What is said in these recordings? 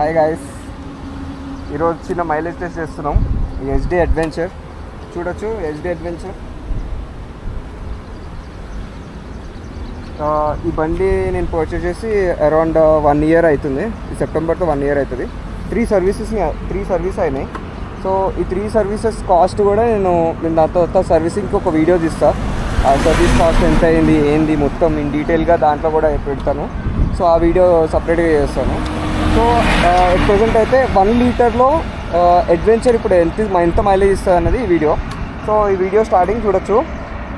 Hi guys, ఈరోజు చిన్న mileage test చేస్తున్నాం. ఈ హెచ్డి అడ్వెంచర్ చూడొచ్చు. హెచ్డి అడ్వెంచర్ ఈ బండి నేను పర్చేస్ చేసి అరౌండ్ 1 year అవుతుంది. ఈ సెప్టెంబర్తో 1 year అవుతుంది. 3 సర్వీస్ అయినాయి. సో ఈ 3 సర్వీసెస్ కాస్ట్ కూడా నేను దాంతో సర్వీసింగ్కి ఒక వీడియో తీస్తాను. ఆ సర్వీస్ కాస్ట్ ఎంత అయింది ఏంది మొత్తం ఇన్ డీటెయిల్గా దాంట్లో కూడా పెడతాను. సో ఆ వీడియో సపరేట్గా చేస్తాను. సో ప్రజెంట్ అయితే 1 లీటర్లో అడ్వెంచర్ ఇప్పుడు ఎంత మైలేజ్ ఇస్తుంది అన్నది ఈ వీడియో. సో ఈ వీడియో స్టార్టింగ్ చూడొచ్చు.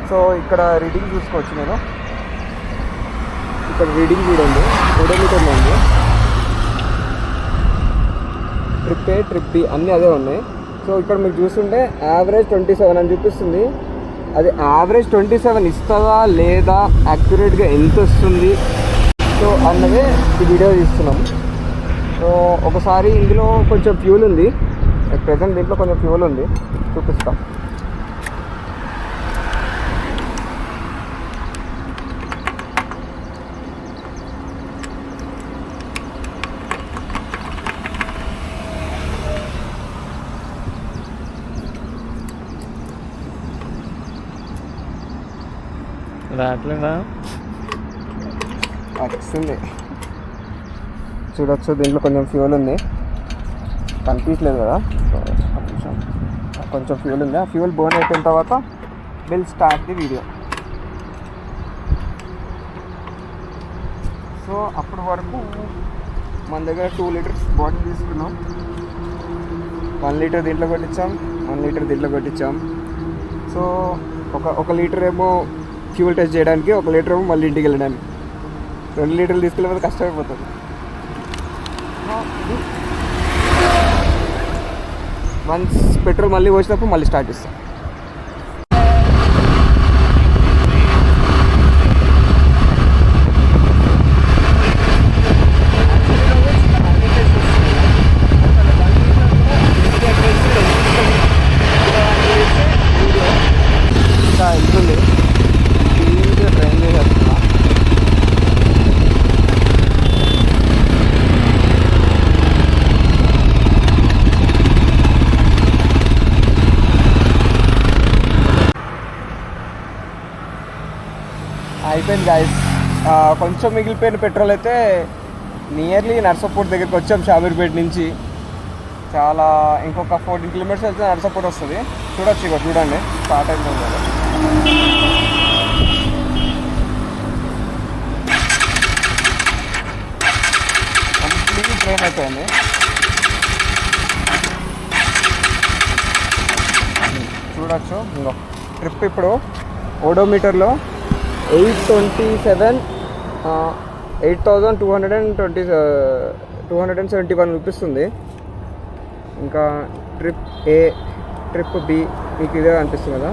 సో ఇక్కడ రీడింగ్ చూసుకోవచ్చు. నేను ఇక్కడ రీడింగ్ చూడండి, 2 మీటర్లో ఉంది. ట్రిప్ ఏ, ట్రిప్ బి అన్నీ అదే ఉన్నాయి. సో ఇక్కడ మీరు చూస్తుంటే యావరేజ్ 27 అని చూపిస్తుంది. అది యావరేజ్ 27 ఇస్తుందా లేదా, యాక్యురేట్గా ఎంత వస్తుంది సో అన్నదే ఈ వీడియో తీస్తున్నాం. సో ఒకసారి ఇందులో కొంచెం ఫ్యూల్ ఉంది, ప్రజెంట్ దీంట్లో కొంచెం ఫ్యూల్ ఉంది, చూపిస్తాం. రావట్లేదా? వస్తుంది చూడొచ్చు. దీంట్లో కొంచెం ఫ్యూల్ ఉంది, కనిపించలేదు కదా. కొంచెం ఫ్యూల్ ఉంది. ఆ ఫ్యూల్ బర్న్ అయిపోయిన తర్వాత will start the video. So అప్పటి వరకు మన దగ్గర 2 లీటర్స్ బాటిల్ తీసుకున్నాం. 1 లీటర్ దీంట్లో కొట్టించాం, 1 లీటర్ దీంట్లో కొట్టించాం. సో ఒక లీటర్ ఏమో ఫ్యూల్ టెస్ట్ చేయడానికి, 1 లీటర్ ఏమో మళ్ళీ ఇంటికి వెళ్ళడానికి. 2 లీటర్లు తీసుకెళ్ళిపోతే కష్టమైపోతుంది. వన్స్ పెట్రోల్ మళ్ళీ పోసినప్పుడు మళ్ళీ స్టార్ట్ చేస్తాం. ఇంకా వెళ్తుంది, ట్రైన్ చేసేస్తున్నా. అయిపోయింది గాయస్. కొంచెం మిగిలిపోయిన పెట్రోల్ అయితే నియర్లీ నర్సాపూర్ దగ్గరికి వచ్చాం. షామీర్పేట నుంచి చాలా ఇంకొక 14 kilometers వెళ్తే నర్సాపూర్ వస్తుంది. చూడొచ్చు, ఇక చూడండి స్టార్ట్ అయింది కదా. కంప్లీట్లీ ట్రైన్ అయిపోయింది. చూడొచ్చు. ఇంకో ట్రిప్ ఇప్పుడు ఓడోమీటర్లో 8,271 చూపిస్తుంది. ఇంకా ట్రిప్ ఏ, ట్రిప్ బి మీకు ఇదే అనిపిస్తుంది కదా.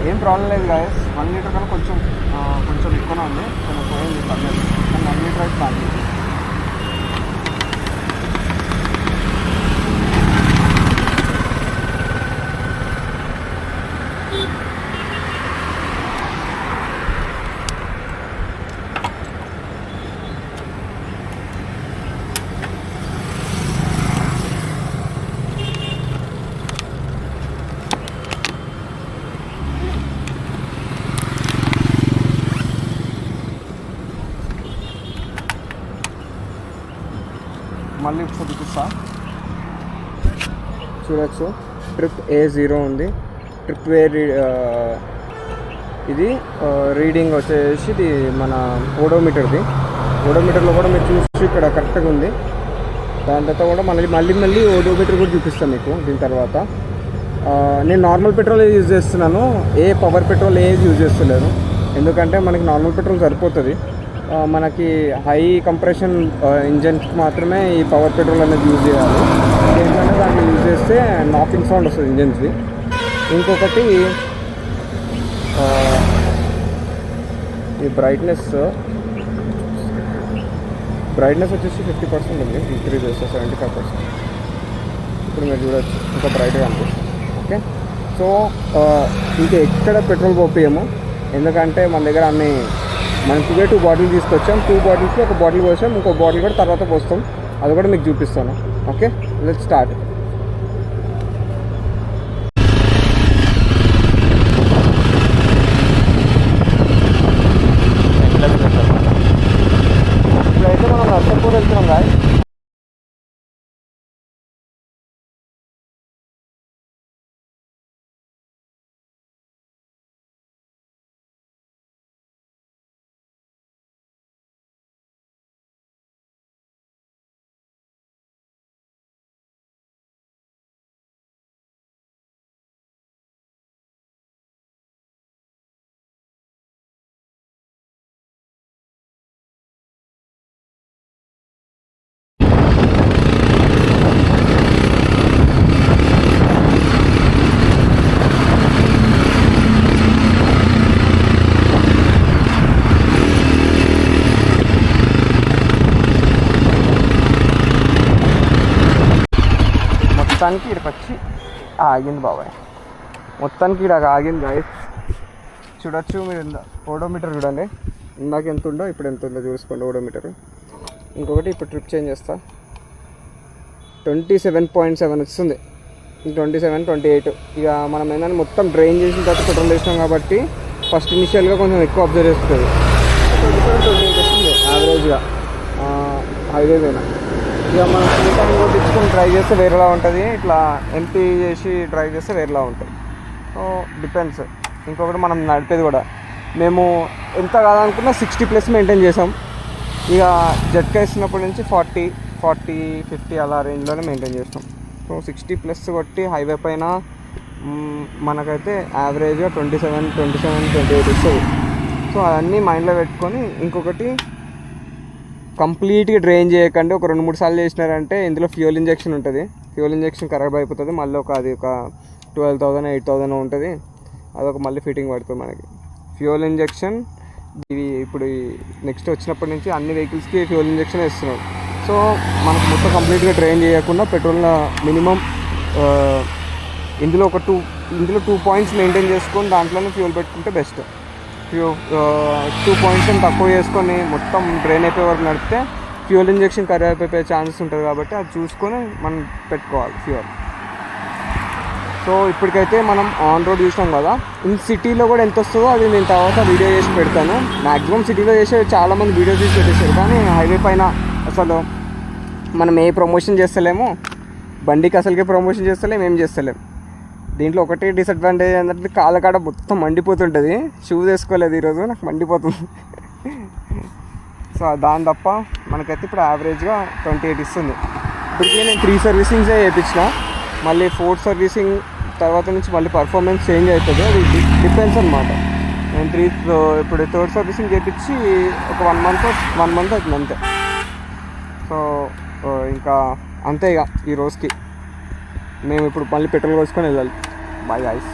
ఏం ప్రాబ్లం లేదు గాయస్. 1 లీటర్ కన్నా కొంచెం ఎక్కువనే ఉంది. కొంచెం పోయింది పర్లేదు. 1 లీటర్ అయితే బాగుంది. మళ్ళీ ఇప్పుడు చూపిస్తా. చూడొచ్చు, ట్రిప్ ఏ 0 ఉంది. ట్రిప్ ఏ ఇది రీడింగ్ వచ్చేసి ఇది మన ఓడోమీటర్ది. ఓడోమీటర్లో కూడా మీరు చూసి ఇక్కడ కరెక్ట్గా ఉంది. దాని తర్వాత కూడా మళ్ళీ ఓడోమీటర్ కూడా చూపిస్తాను మీకు దీని తర్వాత. నేను నార్మల్ పెట్రోల్ యూజ్ చేస్తున్నాను, ఏ పవర్ పెట్రోల్ ఏది యూజ్ చేస్తలేను. ఎందుకంటే మనకి నార్మల్ పెట్రోల్ సరిపోతుంది. మనకి హై కంప్రెషన్ ఇంజన్కి మాత్రమే ఈ పవర్ పెట్రోల్ అనేది యూజ్ చేయాలి. ఎందుకంటే దాన్ని యూజ్ చేస్తే నాకింగ్ సౌండ్ వస్తుంది ఇంజన్స్ది. ఇంకొకటి ఈ బ్రైట్నెస్ వచ్చేసి 50% ఉంది, ఇంక్రీజ్ చేస్తే 75%. ఇప్పుడు మీరు చూడవచ్చు ఇంకా బ్రైట్గా అనిపిస్తుంది. ఓకే, సో ఇంకా ఎక్కడ పెట్రోల్ పోపియము, ఎందుకంటే మన దగ్గర అన్ని మనం 2 బాటిల్ తీసుకొచ్చాం. 2 బాటిల్స్లో ఒక బాటిల్ పోసాం, ఇంకో బాటిల్ కూడా తర్వాత పోస్తాం, అది కూడా మీకు చూపిస్తాను. Okay, let's start. ఇప్పుడైతే మనం నర్సంపూర్ వెళ్తున్నాం గాయ్. మొత్తానికి ఇక్కడికి వచ్చి ఆగింది బాబాయ్, మొత్తానికి ఇక్కడ ఆగింది గాయస్. చూడొచ్చు మీరు, ఓడోమీటర్ చూడండి, ఇందాక ఎంత ఉందో ఇప్పుడు ఎంత ఉందో చూసుకోండి ఓడోమీటర్. ఇంకొకటి ఇప్పుడు ట్రిప్ చేంజ్ చేస్తా, 27.7 వస్తుంది, 27, 28. ఇక మనం ఏంటంటే మొత్తం డ్రైన్ చేసిన తర్వాత పెట్రోల్ వేసినాం కాబట్టి ఫస్ట్ ఇనిషియల్గా కొంచెం ఎక్కువ అబ్జర్వ్ చేస్తుంది. 27, 28 వస్తుంది యావరేజ్గా హైవే పైన. ఇక మనం ఫుల్ టైం కొట్టించుకొని డ్రైవ్ చేస్తే వేరేలా ఉంటుంది, ఇట్లా ఎంపీ చేసి డ్రైవ్ చేస్తే వేరేలా ఉంటుంది. So depends. ఇంకొకటి మనం నడిపేది కూడా, మేము ఎంత కాదనుకున్నా 60+ మెయింటైన్ చేసాం. ఇక జట్కా వేసినప్పటి నుంచి 40, 50 అలా రేంజ్లోనే మెయింటైన్ చేస్తాం. సో 60+ కొట్టి హైవే పైన మనకైతే యావరేజ్గా 27, 28 వస్తుంది. సో అవన్నీ మైండ్లో పెట్టుకొని, ఇంకొకటి కంప్లీట్గా డ్రైన్ చేయకండి. ఒక 2-3 సార్లు చేసినారంటే ఇందులో ఫ్యూయల్ ఇంజెక్షన్ ఉంటుంది, ఫ్యూయల్ ఇంజెక్షన్ ఖరాబ్ అయిపోతుంది. మళ్ళీ అది ఒక 12,000, 8,000 ఉంటుంది, అదొక మళ్ళీ ఫిట్టింగ్ పడుతుంది మనకి ఫ్యూయల్ ఇంజెక్షన్. ఇవి ఇప్పుడు నెక్స్ట్ వచ్చినప్పటి నుంచి అన్ని వెహికల్స్కి ఫ్యూయల్ ఇంజెక్షన్ ఇస్తున్నాం. సో మనకు మొత్తం కంప్లీట్గా డ్రైన్ చేయకుండా పెట్రోల్ మినిమం ఇందులో 2 పాయింట్స్ మెయింటైన్ చేసుకొని దాంట్లోనే ఫ్యూయల్ పెట్టుకుంటే బెస్ట్. 2 పాయింట్స్ తక్కువ చేసుకొని మొత్తం డ్రైన్ అయిపోయే వరకు నడిపితే ఫ్యూయల్ ఇంజెక్షన్ ఖరాబ్ అయిపోయే ఛాన్సెస్ ఉంటుంది కాబట్టి అది చూసుకొని మనం పెట్టుకోవాలి ఫ్యూయల్. సో ఇప్పటికైతే మనం ఆన్ రోడ్ చూసినాం కదా, ఇన్ సిటీలో కూడా ఎంత వస్తుందో అది నేను తర్వాత వీడియో చేసి పెడతాను. మ్యాక్సిమం సిటీలో చేసే చాలామంది వీడియో తీసి పెట్టేశారు, కానీ హైవే పైన అసలు మనం ఏ ప్రమోషన్ చేస్తలేము, బండికి అసలుకే ప్రమోషన్ చేస్తలేము, ఏం చేస్తలేము. దీంట్లో ఒకటి డిసడ్వాంటేజ్ ఏంటంటే కాళ్ళ కాడ మొత్తం మండిపోతుంటుంది. షూస్ వేసుకోలేదు ఈరోజు, నాకు మండిపోతుంది. సో దాని తప్ప మనకైతే ఇప్పుడు యావరేజ్గా 28 ఇస్తుంది. ఇప్పటికీ నేను 3 సర్వీసింగ్సే చేయించిన, మళ్ళీ 4th సర్వీసింగ్ తర్వాత నుంచి మళ్ళీ పర్ఫార్మెన్స్ చేంజ్ అవుతుంది, అది డిపెండ్స్ అనమాట. నేను ఇప్పుడు 3rd సర్వీసింగ్ చేయించి ఒక 1 మంత్ అవుతుంది అంతే. సో ఇంకా అంతే, ఇక ఈ రోజుకి మేము ఇప్పుడు మళ్ళీ పెట్రోల్ కోసుకొని వెళ్ళాలి. Bye guys.